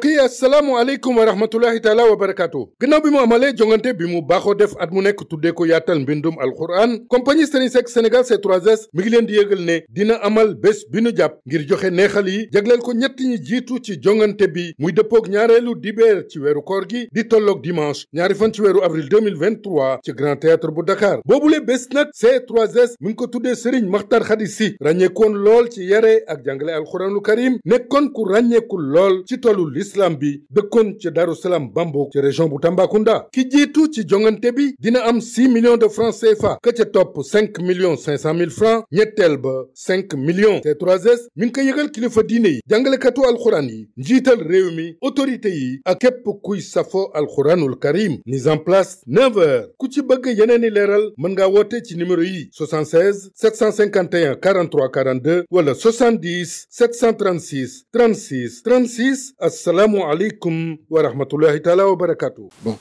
mbokk yi asalaamualeykum wa rahmatullahi taala wa barakaatu gannaaw bi mu amalee jongante bi mu baaxoo def at mu nekk tuddee ko yaatal mbindum alquran compagnie Serigne Seck Sénégal C3S mi ngi leen di yëgal ne dina amal bés bi nu jàpp ngir joxe neexal yi jagleel ko ñett ñi jiitu ci jongante bi muy dëppoog ñaareelu dibeer ci weeru koor gi di tolloog dimanche ñaari fan ci weeru avril 2023 ci Grand Théâtre bu Dakar boobule bés nag C3S mi ngi ko tuddee Serigne Makhtar Khady Sy ràññeekoon lool ci yare ak jàngale alquranul karim nekkoon ku ràññeeku lool ci tollu l'islam bi dëkkoon ci Darou Salam Bambouk ci région bu Tambacounda ki jiitu ci jongante bi dina am 6 millions de francs CFA ka ca topp 5 millions 500 mille francs ñetteel ba 5 millions C3S mi ngi ko yëgal kilifa diine yi jàngalekatu alxuraan yi njiital réew mi autorité yi ak képp kuy safo alxuraanul karim mise en place 9 heures ku ci bëgg yeneeni leeral mën ngaa woote ci numéro yi 76 751 43 42 wala 70 736 36 36 assalamu alaikum wa rahmatullahi ta'ala wa barakatuh. Bon,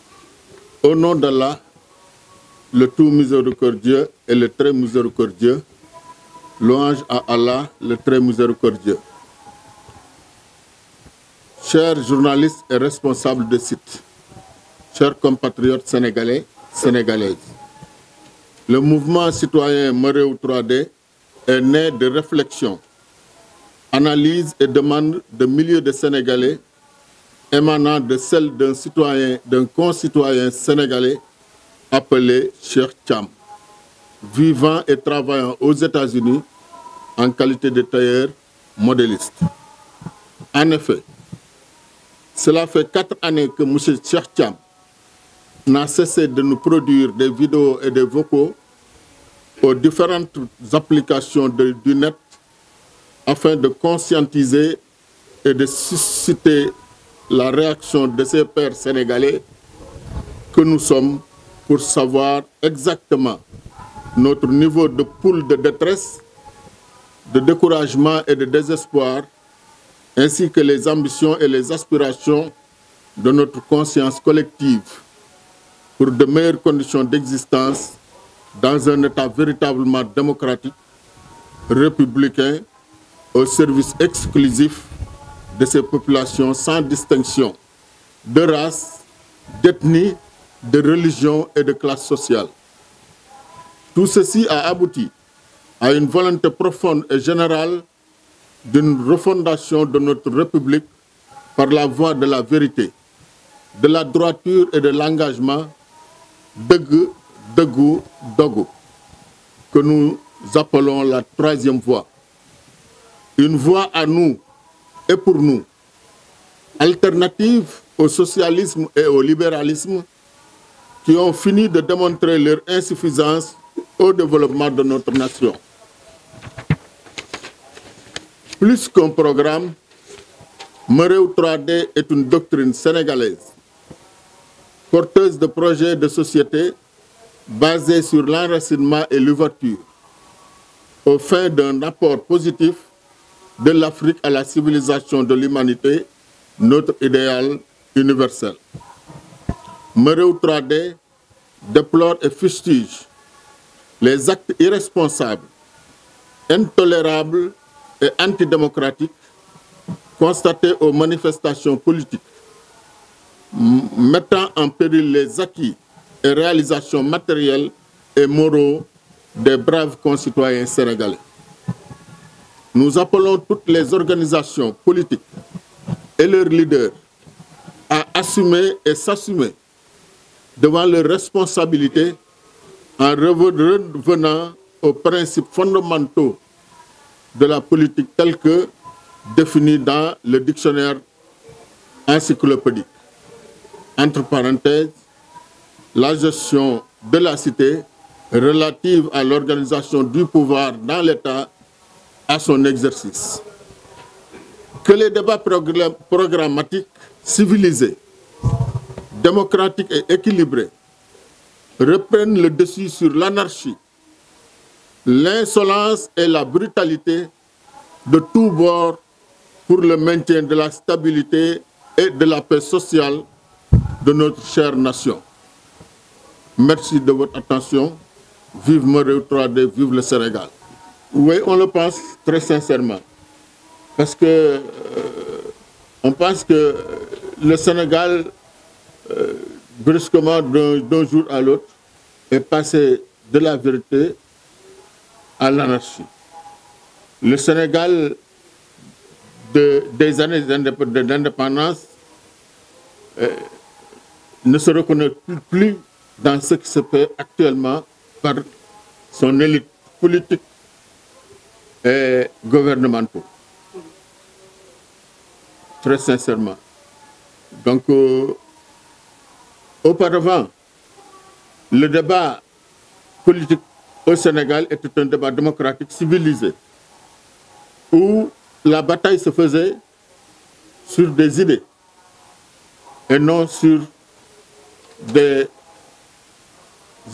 au nom d'Allah, le tout miséricordieux et le très miséricordieux, louange à Allah, le très miséricordieux. Chers journalistes et responsables de site, chers compatriotes sénégalais, sénégalaises, le mouvement citoyen Merew 3D est né de réflexion, analyse et demande de milliers de Sénégalais émanant de celle d'un concitoyen sénégalais appelé Cheikh Thiam, vivant et travaillant aux États-Unis en qualité de tailleur modéliste. En effet, cela fait 4 années que M. Cheikh Thiam n'a cessé de nous produire des vidéos et des vocaux aux différentes applications du net afin de conscientiser et de susciter la réaction de ces pères sénégalais que nous sommes pour savoir exactement notre niveau de poule de détresse, de découragement et de désespoir, ainsi que les ambitions et les aspirations de notre conscience collective pour de meilleures conditions d'existence dans un État véritablement démocratique, républicain, au service exclusif de ces populations sans distinction de race, d'ethnie, de religion et de classe sociale. Tout ceci a abouti à une volonté profonde et générale d'une refondation de notre République par la voie de la vérité, de la droiture et de l'engagement dëgg, dëggu, dogu, que nous appelons la troisième voie. Une voie à nous et pour nous, alternative au socialisme et au libéralisme qui ont fini de démontrer leur insuffisance au développement de notre nation. Plus qu'un programme, Merew 3D est une doctrine sénégalaise, porteuse de projets de société basés sur l'enracinement et l'ouverture, au fin d'un apport positif de l'Afrique à la civilisation de l'humanité, notre idéal universel. Merew 3D déplore et fustige les actes irresponsables, intolérables et antidémocratiques constatés aux manifestations politiques, mettant en péril les acquis et réalisations matérielles et moraux des braves concitoyens sénégalais. Nous appelons toutes les organisations politiques et leurs leaders à assumer et s'assumer devant leurs responsabilités en revenant aux principes fondamentaux de la politique tels que définis dans le dictionnaire encyclopédique. Entre parenthèses, la gestion de la cité relative à l'organisation du pouvoir dans l'État à son exercice. Que les débats programmatiques civilisés, démocratiques et équilibrés reprennent le dessus sur l'anarchie, l'insolence et la brutalité de tous bords pour le maintien de la stabilité et de la paix sociale de notre chère nation. Merci de votre attention. Vive Merew 3D, vive le Sénégal. Oui, on le pense très sincèrement. Parce que on pense que le Sénégal, brusquement, d'un jour à l'autre, est passé de la vérité à l'anarchie. Le Sénégal, des années d'indépendance, ne se reconnaît plus dans ce qui se fait actuellement par son élite politique et gouvernementale. Très sincèrement. Donc, auparavant, le débat politique au Sénégal était un débat démocratique civilisé, où la bataille se faisait sur des idées et non sur des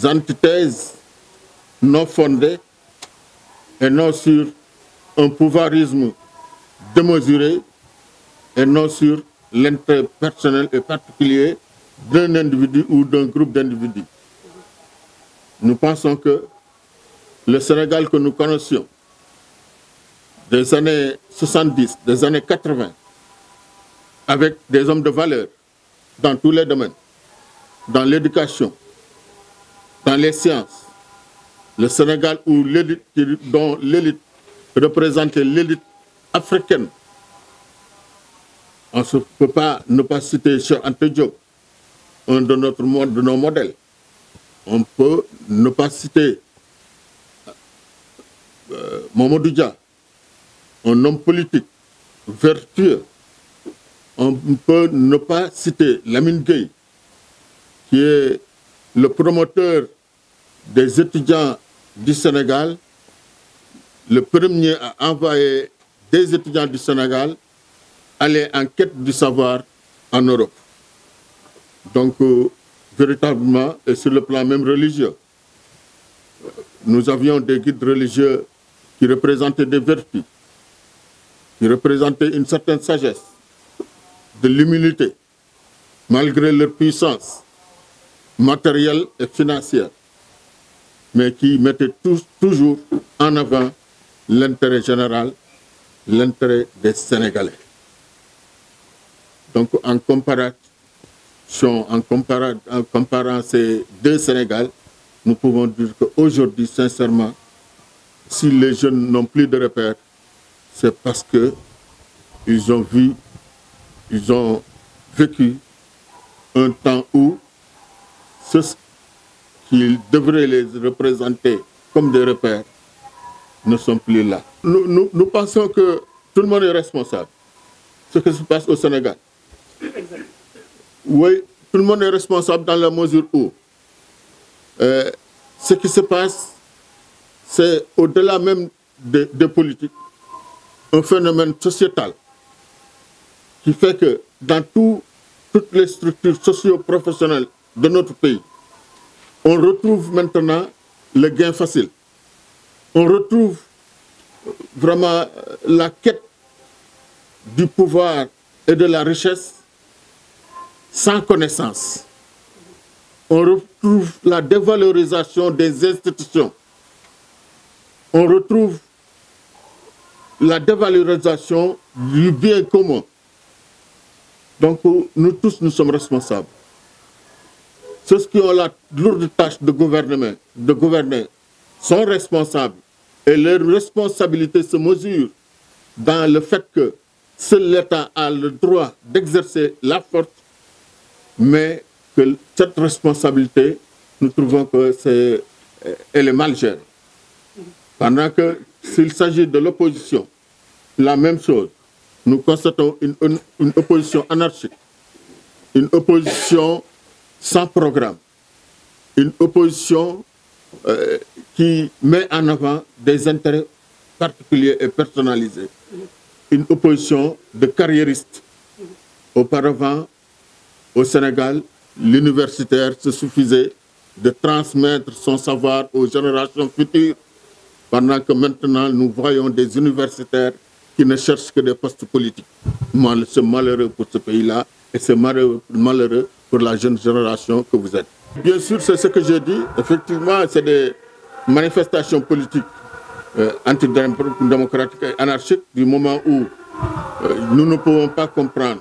antithèses non fondées et non sur un pouvoirisme démesuré et non sur l'intérêt personnel et particulier d'un individu ou d'un groupe d'individus. Nous pensons que le Sénégal que nous connaissions des années 70, des années 80, avec des hommes de valeur dans tous les domaines, dans l'éducation, dans les sciences, le Sénégal où dont l'élite représentait l'élite africaine. On ne peut pas ne pas citer Cheikh Anta Diop, un de nos modèles. On peut ne pas citer Mamadou Dia, un homme politique vertueux. On peut ne pas citer Lamine Gueye, qui est le promoteur des étudiants du Sénégal, le premier à envoyer des étudiants du Sénégal aller en quête du savoir en Europe. Donc, véritablement, et sur le plan même religieux, nous avions des guides religieux qui représentaient des vertus, qui représentaient une certaine sagesse, de l'humilité, malgré leur puissance matérielle et financière, mais qui mettaient toujours en avant l'intérêt général, l'intérêt des Sénégalais. Donc, en comparant ces deux Sénégal, nous pouvons dire qu'aujourd'hui, sincèrement, si les jeunes n'ont plus de repères, c'est parce qu'ils ont vécu un temps où ceux qui devraient les représenter comme des repères ne sont plus là. Nous pensons que tout le monde est responsable. Ce qui se passe au Sénégal. Oui, tout le monde est responsable dans la mesure où ce qui se passe, c'est au-delà même des politiques, un phénomène sociétal qui fait que dans toutes les structures socio-professionnelles de notre pays, on retrouve maintenant le gain facile. On retrouve vraiment la quête du pouvoir et de la richesse sans connaissance. On retrouve la dévalorisation des institutions. On retrouve la dévalorisation du bien commun. Donc nous tous, nous sommes responsables. Ceux qui ont la lourde tâche de gouverner sont responsables. Et leur responsabilité se mesure dans le fait que seul l'État a le droit d'exercer la force, mais que cette responsabilité, nous trouvons qu'elle est mal gérée. Pendant que s'il s'agit de l'opposition, la même chose. Nous constatons une opposition anarchique, une opposition sans programme, une opposition qui met en avant des intérêts particuliers et personnalisés, une opposition de carriéristes. Auparavant, au Sénégal, l'universitaire se suffisait de transmettre son savoir aux générations futures, pendant que maintenant nous voyons des universitaires qui ne cherchent que des postes politiques. C'est malheureux pour ce pays-là et c'est malheureux pour la jeune génération que vous êtes. Bien sûr, c'est ce que j'ai dit. Effectivement, c'est des manifestations politiques antidémocratiques et anarchiques du moment où nous ne pouvons pas comprendre